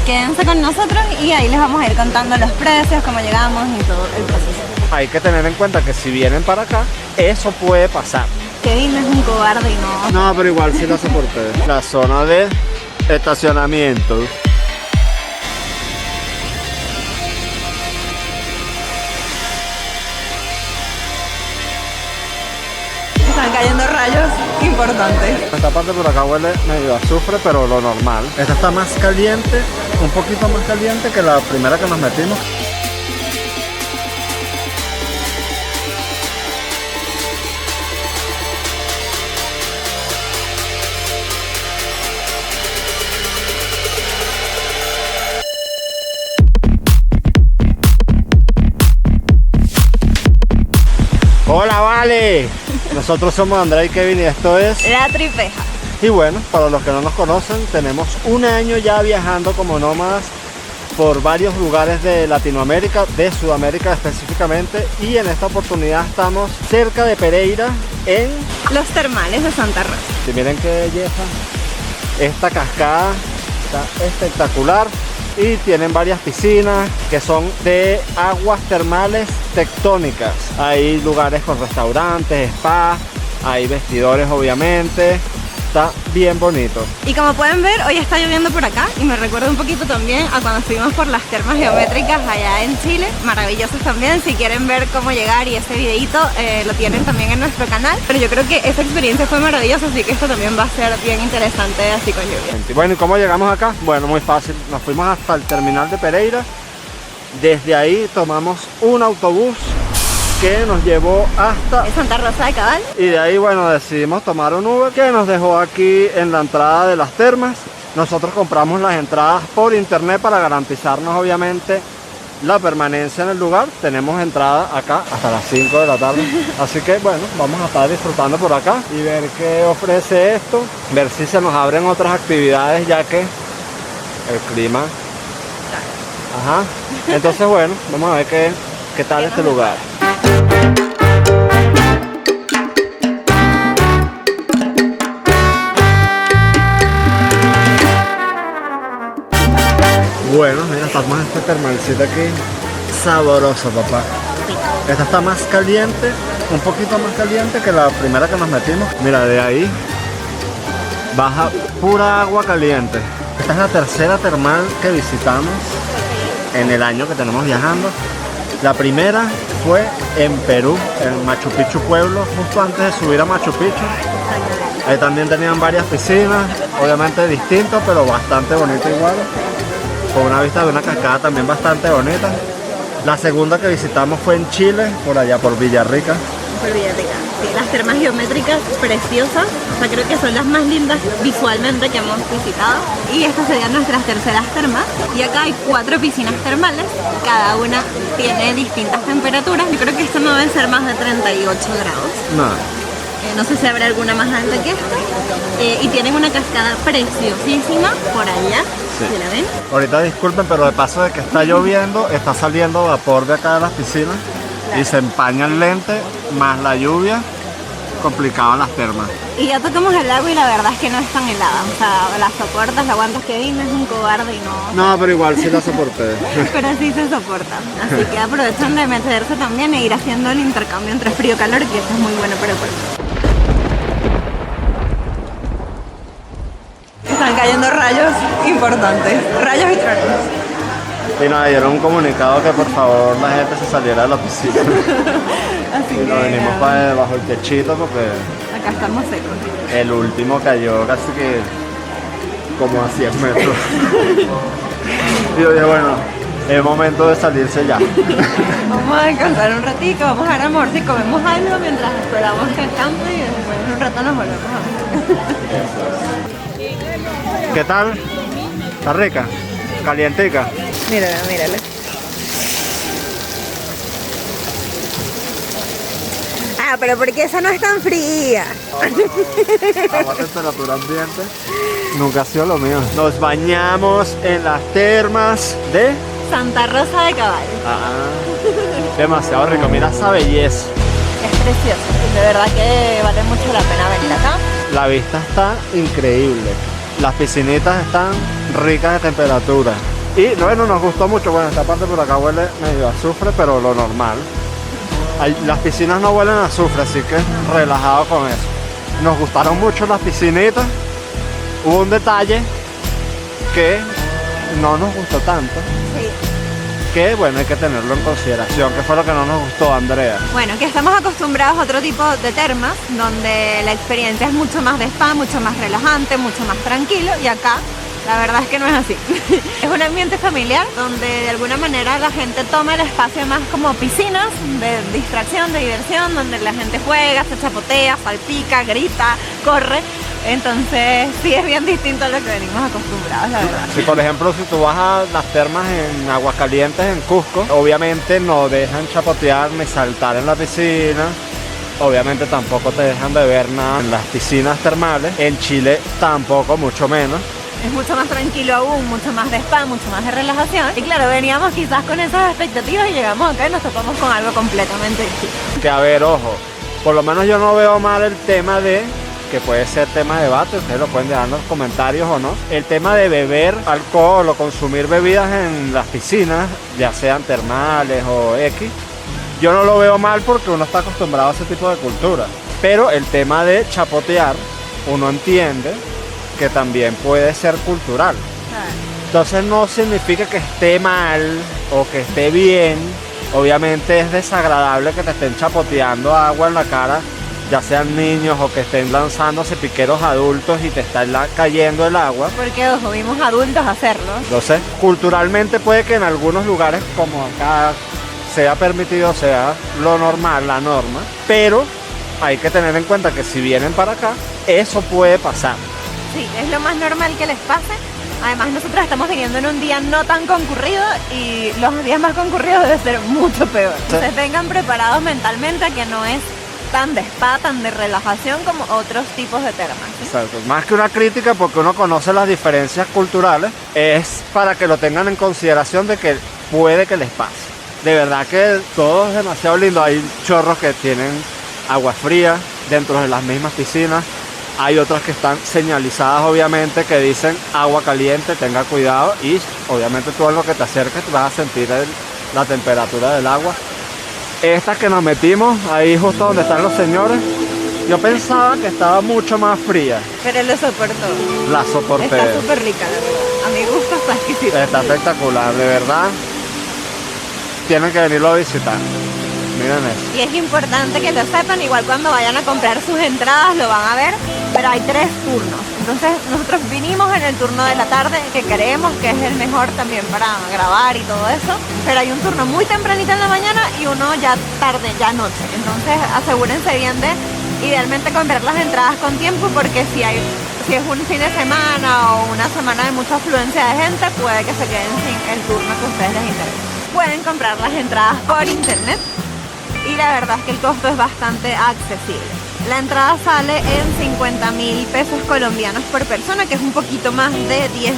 quédense con nosotros y ahí les vamos a ir contando los precios, cómo llegamos y todo el proceso. Hay que tener en cuenta que si vienen para acá, eso puede pasar. Kevin es un cobarde y no... No, pero igual sí lo soporté. La zona de estacionamiento. Están cayendo rayos importantes. Esta parte por acá huele medio a azufre, pero lo normal. Esta está más caliente, un poquito más caliente que la primera que nos metimos. Hola, vale. Nosotros somos Andrea y Kevin y esto es La Tripeja. Y bueno, para los que no nos conocen, tenemos un año ya viajando como nómadas por varios lugares de Latinoamérica, de Sudamérica específicamente, y en esta oportunidad estamos cerca de Pereira, en Los termales de Santa Rosa. Y miren qué belleza, esta cascada está espectacular y tienen varias piscinas que son de aguas termales tectónicas. Hay lugares con restaurantes, spa, hay vestidores obviamente. Está bien bonito. Y como pueden ver, hoy está lloviendo por acá y me recuerda un poquito también a cuando estuvimos por las termas geométricas allá en Chile. Maravillosas también. Si quieren ver cómo llegar y ese videito, lo tienen también en nuestro canal. Pero yo creo que esa experiencia fue maravillosa, así que esto también va a ser bien interesante así con lluvia. Bueno, ¿y cómo llegamos acá? Bueno, muy fácil. Nos fuimos hasta el terminal de Pereira. Desde ahí tomamos un autobús que nos llevó hasta Santa Rosa de Cabal. Y de ahí, bueno, decidimos tomar un Uber que nos dejó aquí en la entrada de las termas. Nosotros compramos las entradas por internet para garantizarnos obviamente la permanencia en el lugar. Tenemos entrada acá hasta las 5 de la tarde. Así que bueno, vamos a estar disfrutando por acá y ver qué ofrece esto. Ver si se nos abren otras actividades ya que el clima... Ajá. Entonces bueno, vamos a ver qué tal este lugar. Bueno, mira, estamos en este termalcito aquí. Sabroso, papá. Esta está más caliente, un poquito más caliente que la primera que nos metimos. Mira, de ahí baja pura agua caliente. Esta es la tercera termal que visitamos en el año que tenemos viajando. La primera fue en Perú, en Machu Picchu Pueblo, justo antes de subir a Machu Picchu. Ahí también tenían varias piscinas, obviamente distintos, pero bastante bonito igual. Con una vista de una cascada también bastante bonita. La segunda que visitamos fue en Chile, por allá por Villarrica. Por Villarrica. Sí, las termas geométricas preciosas, o sea, creo que son las más lindas visualmente que hemos visitado. Y estas serían nuestras terceras termas. Y acá hay 4 piscinas termales, cada una tiene distintas temperaturas. Yo creo que esta no debe ser más de 38 grados. No. No sé si habrá alguna más alta que esta. Y tienen una cascada preciosísima por allá. Sí. ¿Sí la ven? Ahorita disculpen, pero de paso de que está lloviendo, está saliendo vapor de acá de las piscinas. Claro. Y se empaña el lente, más la lluvia, complicado en las termas. Y ya tocamos el agua y la verdad es que no es tan helada. O sea, la soportas, la aguantas. Kevin es un cobarde y no... No, pero igual sí la soporté. Pero sí se soporta. Así que aprovechan de meterse también e ir haciendo el intercambio entre frío y calor, que eso es muy bueno para el cuerpo. Están cayendo rayos importantes, rayos y truenos. Y nos dieron un comunicado que por favor la gente se saliera de la piscina. Así y nos venimos para debajo del techito porque acá estamos secos. El último cayó casi que como a 100 metros. Y yo dije, bueno, es momento de salirse ya. Vamos a descansar un ratito, vamos a dar almuerzo y comemos algo mientras esperamos que campe y después en un rato nos volvemos a ver. ¿Qué tal? ¿Está rica? ¿Calientica? Mírala, mírala. Ah, pero porque esa no es tan fría. Agua a temperatura ambiente. Nunca ha sido lo mío. Nos bañamos en las termas de Santa Rosa de Cabal. Demasiado rico, mira esa belleza. Es precioso, de verdad que vale mucho la pena venir acá. La vista está increíble. Las piscinitas están ricas de temperatura. Y bueno, nos gustó mucho. Bueno, esta parte por acá huele medio a azufre, pero lo normal. Las piscinas no huelen a azufre, así que relajado con eso. Nos gustaron mucho las piscinitas. Hubo un detalle que no nos gustó tanto. Sí. Que bueno, hay que tenerlo en consideración. ¿Qué fue lo que no nos gustó, Andrea? Bueno, que estamos acostumbrados a otro tipo de termas, donde la experiencia es mucho más de spa, mucho más relajante, mucho más tranquilo, y acá la verdad es que no es así. Es un ambiente familiar donde de alguna manera la gente toma el espacio más como piscinas de distracción, de diversión, donde la gente juega, se chapotea, salpica, grita, corre. Entonces sí es bien distinto a lo que venimos acostumbrados, la verdad. Si por ejemplo, si tú vas a las termas en Aguascalientes, en Cusco, obviamente no dejan chapotear ni saltar en la piscina. Obviamente tampoco te dejan beber nada en las piscinas termales. En Chile tampoco, mucho menos. Es mucho más tranquilo aún, mucho más de spa, mucho más de relajación. Y claro, veníamos quizás con esas expectativas y llegamos acá y nos topamos con algo completamente distinto. Que a ver, ojo, por lo menos yo no veo mal el tema de, que puede ser tema de debate, ustedes lo pueden dejar en los comentarios o no, el tema de beber alcohol o consumir bebidas en las piscinas, ya sean termales o X. Yo no lo veo mal porque uno está acostumbrado a ese tipo de cultura. Pero el tema de chapotear, uno entiende que también puede ser cultural. Entonces no significa que esté mal o que esté bien. Obviamente es desagradable que te estén chapoteando agua en la cara, ya sean niños o que estén lanzándose piqueros adultos y te está cayendo el agua. Porque ojo, vimos adultos hacerlo. Entonces, culturalmente puede que en algunos lugares como acá sea permitido, sea lo normal, la norma, pero hay que tener en cuenta que si vienen para acá, eso puede pasar. Sí, es lo más normal que les pase. Además, nosotros estamos viniendo en un día no tan concurrido y los días más concurridos debe ser mucho peor. Entonces vengan preparados mentalmente a que no es tan de spa, tan de relajación como otros tipos de termas, ¿sí? Exacto. Más que una crítica, porque uno conoce las diferencias culturales, es para que lo tengan en consideración de que puede que les pase. De verdad que todo es demasiado lindo. Hay chorros que tienen agua fría dentro de las mismas piscinas. Hay otras que están señalizadas, obviamente, que dicen agua caliente, tenga cuidado. Y obviamente tú en lo que te acerques vas a sentir la temperatura del agua. Estas que nos metimos, ahí justo donde están los señores, yo pensaba que estaba mucho más fría. Pero lo soportó. La soporté. Está súper rica, la verdad. A mi gusto está exquisita. Está espectacular, de verdad. Tienen que venirlo a visitar. Miren eso. Y es importante que lo sepan, igual cuando vayan a comprar sus entradas lo van a ver, pero hay 3 turnos. Entonces nosotros vinimos en el turno de la tarde, que creemos que es el mejor también para grabar y todo eso, pero hay un turno muy tempranito en la mañana y uno ya tarde, ya noche. Entonces asegúrense bien de idealmente comprar las entradas con tiempo, porque si es un fin de semana o una semana de mucha afluencia de gente, puede que se queden sin el turno que a ustedes les interesa. Pueden comprar las entradas por internet y la verdad es que el costo es bastante accesible. La entrada sale en 50.000 pesos colombianos por persona, que es un poquito más de $10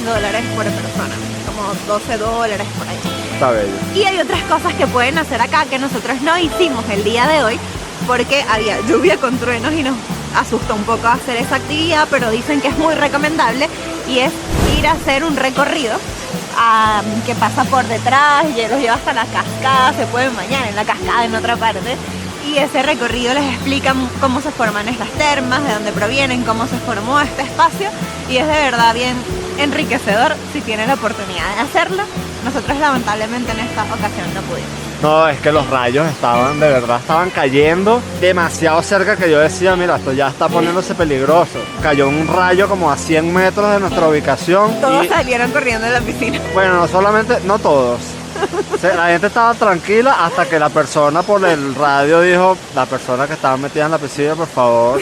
por persona, como $12 por ahí. Está bello. Y hay otras cosas que pueden hacer acá que nosotros no hicimos el día de hoy porque había lluvia con truenos y nos asustó un poco hacer esa actividad, pero dicen que es muy recomendable, y es ir a hacer un recorrido que pasa por detrás y los lleva hasta la cascada. Se pueden bañar en la cascada en otra parte, y ese recorrido les explica cómo se forman estas termas, de dónde provienen, cómo se formó este espacio, y es de verdad bien enriquecedor si tienen la oportunidad de hacerlo. Nosotros lamentablemente en esta ocasión no pudimos. No, es que los rayos de verdad estaban cayendo demasiado cerca, que yo decía, mira, esto ya está poniéndose peligroso. Cayó un rayo como a 100 metros de nuestra ubicación. Todos y, salieron corriendo de la piscina. bueno, no solamente, no todos. O sea, la gente estaba tranquila hasta que la persona por el radio dijo, la persona que estaba metida en la piscina, por favor,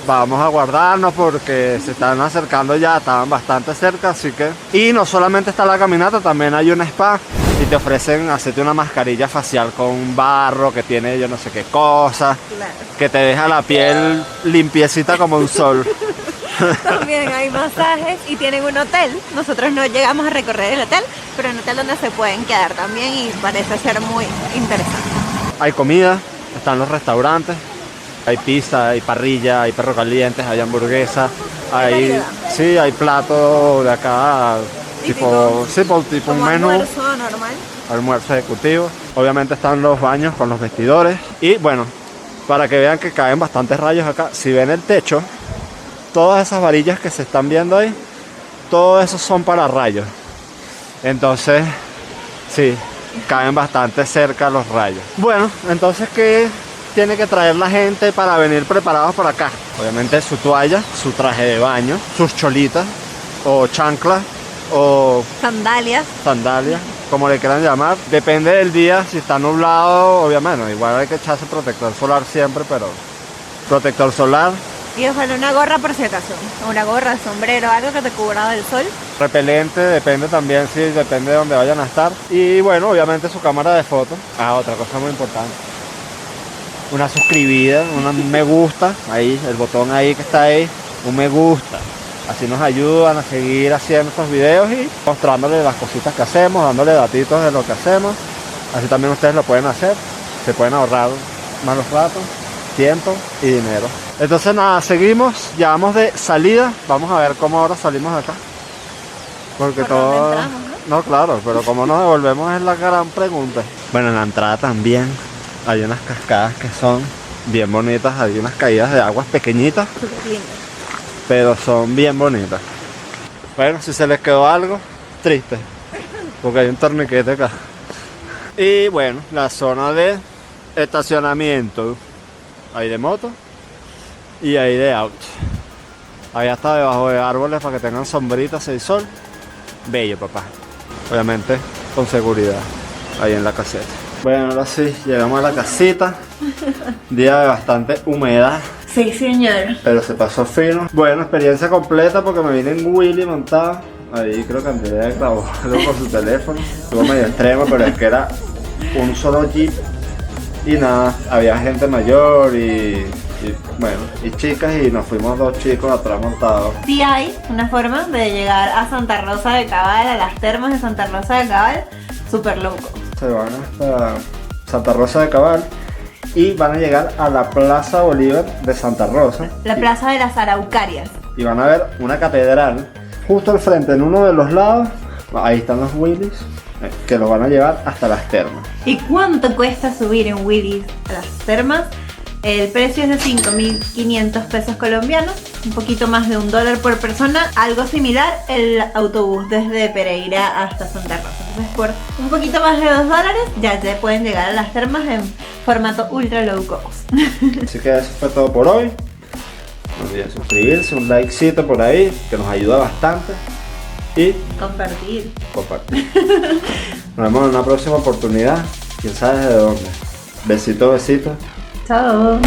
vamos a guardarnos porque se están acercando ya, estaban bastante cerca, así que... Y no solamente está la caminata, también hay un spa y te ofrecen hacerte una mascarilla facial con barro que tiene yo no sé qué cosa, Claro. que te deja la piel limpiecita como un sol. También hay masajes y tienen un hotel. Nosotros no llegamos a recorrer el hotel, pero un hotel donde se pueden quedar también y parece ser muy interesante. Hay comida, están los restaurantes, hay pizza, hay parrilla, hay perros calientes, hay hamburguesas, hay, sí, hay platos de acá tipo, sí, tipo un como menú. almuerzo normal. Almuerzo ejecutivo. Obviamente están los baños con los vestidores. Y bueno, para que vean que caen bastantes rayos acá. Si ven el techo, todas esas varillas que se están viendo ahí, todo eso son para rayos. Entonces, sí, caen bastante cerca los rayos. Bueno, entonces, ¿qué tiene que traer la gente para venir preparados por acá? Obviamente su toalla, su traje de baño, sus cholitas o chanclas o Sandalias. sandalias, como le quieran llamar. Depende del día, si está nublado, obviamente, igual hay que echarse protector solar siempre, pero protector solar, Y ojalá una gorra por si acaso. Una gorra, sombrero, algo que te cubra del sol. repelente, depende también, si depende de dónde vayan a estar. Y bueno, obviamente su cámara de fotos. Otra cosa muy importante, una suscribida, un me gusta, ahí, el botón ahí que está ahí, un me gusta. Así nos ayudan a seguir haciendo estos videos y mostrándoles las cositas que hacemos, dándole datitos de lo que hacemos. Así también ustedes lo pueden hacer, se pueden ahorrar malos ratos, tiempo y dinero. Entonces nada, seguimos, ya vamos de salida, vamos a ver cómo ahora salimos de acá. Porque ¿Por todo... dónde entramos, No, claro, pero cómo nos devolvemos es la gran pregunta. Bueno, en la entrada también hay unas cascadas que son bien bonitas, hay unas caídas de aguas pequeñitas, Súper lindo. pero son bien bonitas. Bueno, si se les quedó algo, triste, porque hay un torniquete acá. Y bueno, la zona de estacionamiento, hay de moto y hay de auto. Allá está debajo de árboles para que tengan sombritas y sol. Bello, papá. Obviamente con seguridad, ahí en la caseta. Bueno, ahora sí, llegamos a la casita. Día de bastante humedad, Sí, señor. pero se pasó fino. Bueno, experiencia completa porque me vine en Willy montado. Ahí creo que Andrea grabó algo con su teléfono. Estuvo medio extremo, pero es que era un solo jeep. Y nada, había gente mayor y bueno, y chicas, y nos fuimos dos chicos atrás montados. Sí hay una forma de llegar a Santa Rosa de Cabal, a las termas de Santa Rosa de Cabal, súper loco. Se van hasta Santa Rosa de Cabal y van a llegar a la Plaza Bolívar de Santa Rosa. La Plaza de las Araucarias. Y van a ver una catedral justo al frente, en uno de los lados. Ahí están los Willys, que los van a llevar hasta las termas. ¿Y cuánto cuesta subir en Willy's a las termas? El precio es de 5.500 pesos colombianos, un poquito más de $1 por persona, algo similar el autobús desde Pereira hasta Santa Rosa. Entonces por un poquito más de $2 ya se pueden llegar a las termas en formato ultra low cost. Así que eso fue todo por hoy. No olviden suscribirse, un likecito por ahí, que nos ayuda bastante. Y Compartir. compartir. Nos vemos en una próxima oportunidad, quién sabe de dónde. Besito, besito. Chao.